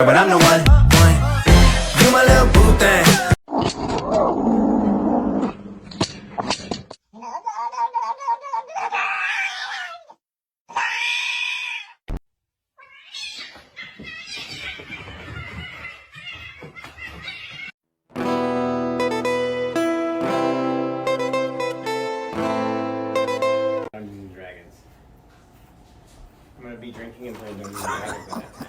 but I'm the one. You my little boo thing. Dungeons and Dragons. I'm gonna be drinking and playing Dungeons and Dragons.